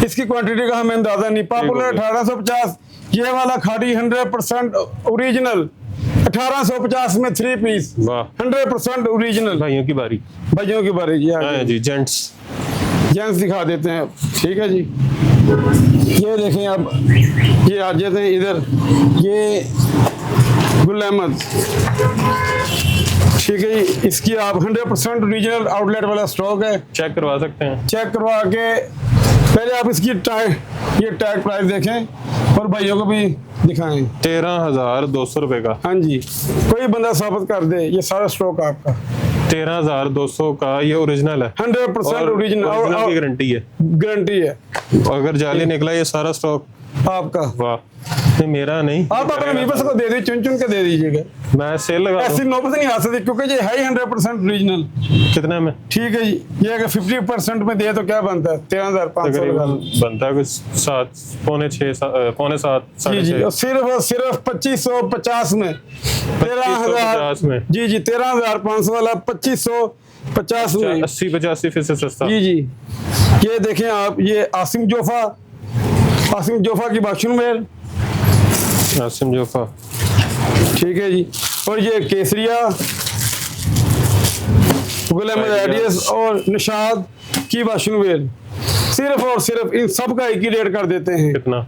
इसकी क्वांटिटी का हमें अंदाजा नहीं। पॉपुलर 1850, ये वाला खादी 100% ओरिजिनल 1850 में 3 पीस वाह। 100% ओरिजिनल। भाइयों की बारी। भाइयों की बारी जी। हाँ जी, जेंट्स। जेंट्स दिखा देते हैं, ठीक है जी। ये देखें अब, ये आ जाते हैं इधर। ये गुल अहमद, ठीक है जी। इसकी आप 100% ओरिजिनल आउटलेट वाला स्टॉक है। चेक करवा सकते हैं। चेक करवा के पहले आप इसकी ये टैग प्राइस देखें और भाइयों को भी दिखाएं। 13,200 रुपए का। हाँ जी, कोई बंदा साबित कर दे ये सारा स्टॉक आपका। 13,200 का ये ओरिजिनल है। 100% ओरिजिनल की गारंटी है। गारंटी है अगर जाली निकला ये सारा स्टॉक आपका। वाह। ये मेरा नहीं, आप अपने वीवर्स को दे दी, चुन चुन के दे दीजिएगा। मैं सेल लगा ऐसी दूं। नौबत नहीं आ सकती क्योंकि ये है ही 100% ओरिजिनल, कितने में? ठीक है जी। ये अगर 50% में दे तो क्या बनता है? 13,500 तकरीबन बनता है कुछ 7, पौने 7, जी जी। 6:30। और सिर्फ 2550 में 2550 में। जी जी 13,500 वाला 2550 में। 80-85% सस्ता। जी जी। ये देखें आप, ये आसिम जोफा की बाथरूम वेयर, आसिम जोफा, ठीक है जी। और ये केसरिया, गुल अहमद आइडियस और निशाद की बाथरूम वेयर। सिर्फ और सिर्फ इन सब का एक ही रेट कर देते हैं। कितना?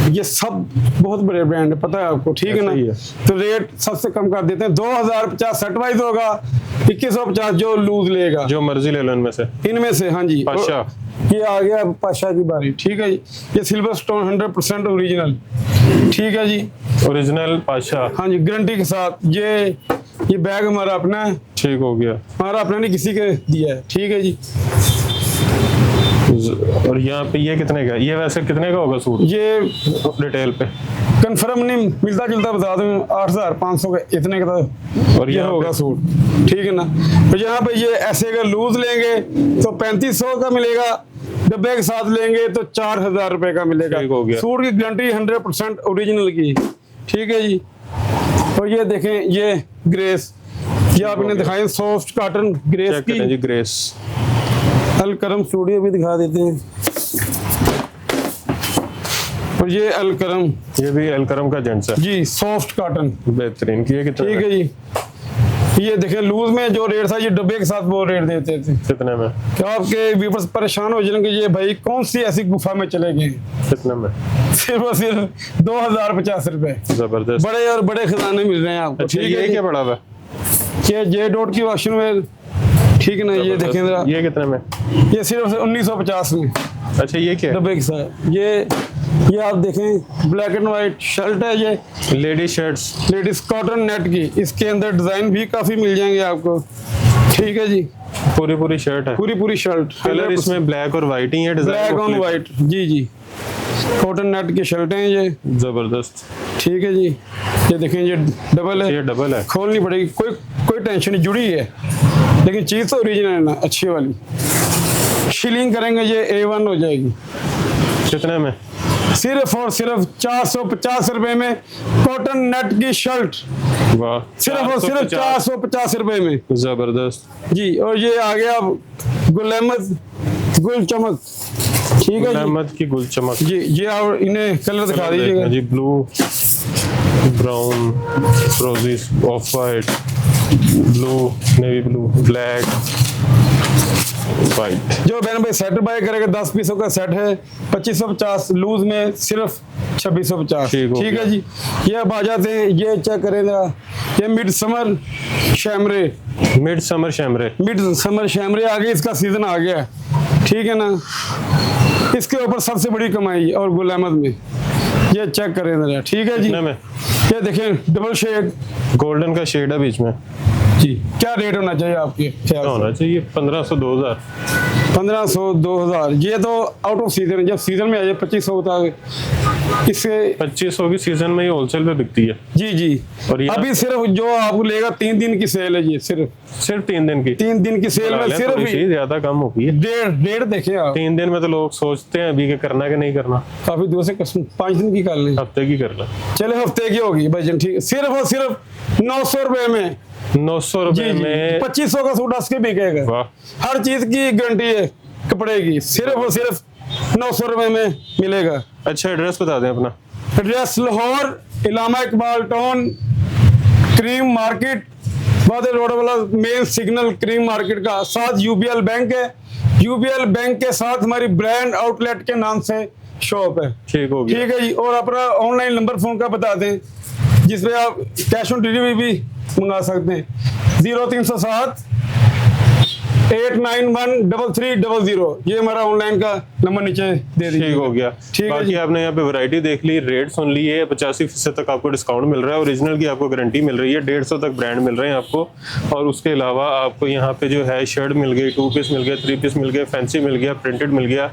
ये सब बहुत बड़े ब्रांड है, पता है आपको, ठीक है ना। सही है। तो रेट सबसे कम कर देते हैं। 2050 सेट वाइज होगा, 2150 जो लूज लेगा, जो मर्जी ले लो इनमें से। इनमें से। हाँ जी। पाशा। ये आ गया पाशा की बारी, ठीक है जी। ये सिल्वर स्टोन 100% ओरिजिनल, ठीक है जी। ओरिजिनल पाशा। हाँ जी, गारंटी के साथ। ये बैग हमारा अपना है, ठीक हो गया। हमारा अपना नहीं, किसी के दिया है, ठीक है जी। और यहाँ पे ये कितने का? ये वैसे कितने का होगा सूट ये रिटेल पे? कंफर्म नहीं, मिलता जुलता बता दूं 8,500 का, इतने का था। और ये यहाँ होगा पे? सूट, ठीक है ना। तो यहाँ पे ये ऐसे अगर लूज लेंगे तो 3500 का मिलेगा, डब्बे के साथ लेंगे तो 4,000 रुपए का मिलेगा। ठीक हो गया। सूट की गारंटी 100% ओरिजिनल की, ठीक है जी। और ये देखें, ये ग्रेस, ये आपने दिखाए सॉफ्ट कॉटन ग्रेस चेक करें जी, की। ग्रेस। अल करम स्टूडियो भी दिखा देते हैं। और ये अल करम, ये भी अलकरम का जेंट्स है। जी सॉफ्ट कॉटन, बेहतरीन। की ये कितना ठीक है जी। ये देखें लूज में जो रेट था, ये डब्बे के साथ वो रेट देते थे। कितने में? क्या आपके व्यूअर्स परेशान हो जाएंगे, ये भाई कौन सी ऐसी गुफा में चले गए। कितने में? सिर्फ और सिर्फ 2050 रुपए। जबरदस्त। बड़े और बड़े खजाने मिल रहे हैं आपको, अच्छा, ठीक ये है क्या जी। बड़ा हुआ? ये जे डॉट की वॉशिंग में, ठीक है ना। ये देखें जरा, ये कितने में? ये सिर्फ 1950 में। अच्छा ये क्या है? डब्बे के साथ ये आप देखें ब्लैक एंड वाइट शर्ट है ये, ladies shirts. Ladies cotton net की। इसके अंदर डिजाइन भी काफी मिल जाएंगे आपको। ठीक है जी, पूरी शर्ट है। पूरी शर्ट। कलर इसमें ब्लैक और वाइट ही है, डिजाइन ब्लैक ऑन वाइट, जी जी। कॉटन नेट की शर्टें हैं ये, जबरदस्त। ठीक है जी। ये देखें ये डबल है, ये डबल है। खोलनी पड़ेगी, कोई टेंशन नहीं, जुड़ी है, लेकिन चीज तो ओरिजिनल है ना, अच्छी वाली। शिलिंग करेंगे ये A1 हो जाएगी। कितने में? सिर्फ और सिर्फ 450 रुपए में कॉटन नेट की शर्ट, वाह, सिर्फ और सिर्फ 450 रुपए में। जबरदस्त जी। और ये आ गया गुल अहमद गुल चमक, ठीक है जी। अहमद की गुल चमक जी। ये आप इन्हें कलर दिखा दीजिएगा जी। ब्लू, ब्राउन, रोजी, of white, blue, navy blue, black, white. जो बहन भाई सेट बाय करेगा 10 पीसों का सेट है 2550, लूज में सिर्फ 2650। ठीक है जी। ये अब आ जाते हैं, ये चेक करेगा, ये मिड समर शैमरे, मिड समर शैमरे आ गई, इसका सीजन आ गया है, ठीक है ना। इसके ऊपर सबसे बड़ी कमाई और गुल अहमद में, ये चेक करें जरा, ठीक है जी। में ये देखें डबल शेड, गोल्डन का शेड है बीच में जी। क्या रेट होना चाहिए आपके ख्याल से? होना चाहिए 1500 2000। 1500 2000, ये तो आउट ऑफ सीजन है, जब सीजन में आ जाए 2500 तक इससे 2500 की सीजन में ये होलसेल पे बिकती है। जी जी। और ये अभी सिर्फ जो आपको लेगा 3 दिन की सेल है, ये सिर्फ 3 दिन की 3 दिन की सेल में सिर्फ ज्यादा कम हो गई है। डेढ़ देखे आप, 3 दिन में तो लोग सोचते हैं अभी के करना कि नहीं करना, काफी दूर से 5 दिन की कर लें, हफ्ते की कर ले। चले हफ्ते की होगी भाईजान, ठीक है। सिर्फ और सिर्फ 900 रुपए में, 900 रुपए में 2500 का सूट उसके बिकेगा। वाह, हर चीज की गारंटी है कपड़े की, सिर्फ और सिर्फ 900 रुपए में मिलेगा। अच्छा एड्रेस बता दें अपना। Address Lahore Allama Iqbal town, cream market, Badal road वाला मेन सिग्नल क्रीम मार्केट का साथ UBL बैंक है। UBL बैंक के साथ हमारी ब्रांड आउटलेट के नाम से शॉप है। ठीक हो गया। ठीक है जी। और अपना ऑनलाइन नंबर फोन का बता दें जिसमें आप कैश ऑन डिलीवरी भी मंगा सकते हैं। 0307 8913300, ये हमारा ऑनलाइन का नंबर नीचे दे दीजिए। ठीक हो गया। ठीक है बाकी जी। आपने यहाँ पे वैरायटी देख ली, रेट सुन ली है, 85% तक आपको डिस्काउंट मिल रहा है, ओरिजिनल की आपको गारंटी मिल रही है, 150 तक ब्रांड मिल रहे हैं आपको। और उसके अलावा आपको यहाँ पे जो है शर्ट मिल गई, 2 पीस मिल गया, 3 पीस मिल गया, फैंसी मिल गया, प्रिंटेड मिल गया।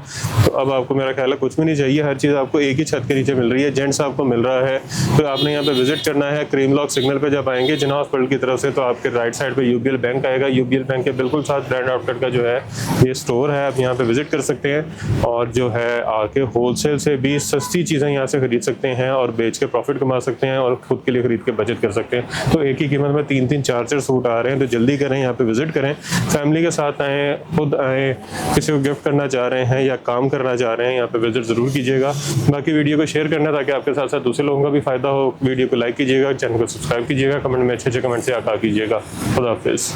तो अब आपको मेरा ख्याल है कुछ भी नहीं चाहिए, हर चीज़ आपको एक ही छत के नीचे मिल रही है। जेंट्स आपको मिल रहा है, तो आपने यहाँ पे विजिट करना है। क्रीम लॉक सिग्नल पे जब आएंगे जिन्ना हॉस्पिटल की तरफ से, तो आपके राइट साइड पे UBL बैंक आएगा। UBL बैंक के बिल्कुल साथ ब्रांड आउटलेट का जो है ये स्टोर है, आप यहाँ पे विजिट कर सकते हैं और जो है आके होलसेल से भी सस्ती चीज़ें यहाँ से खरीद सकते हैं और बेच के प्रॉफिट कमा सकते हैं और खुद के लिए खरीद के बचत कर सकते हैं। तो एक ही कीमत में 3-3 4-4 सूट आ रहे हैं, तो जल्दी करें, यहाँ पे विजिट करें, फैमिली के साथ आएँ, खुद आएँ, किसी को गिफ्ट करना चाह रहे हैं या काम करना चाह रहे हैं, यहाँ पे विजिट ज़रूर कीजिएगा। बाकी वीडियो को शेयर करना ताकि आपके साथ साथ दूसरे लोगों का भी फायदा हो। वीडियो को लाइक कीजिएगा, चैनल को सब्सक्राइब कीजिएगा, कमेंट में अच्छे कमेंट से आका कीजिएगा। खुदा हाफिज़।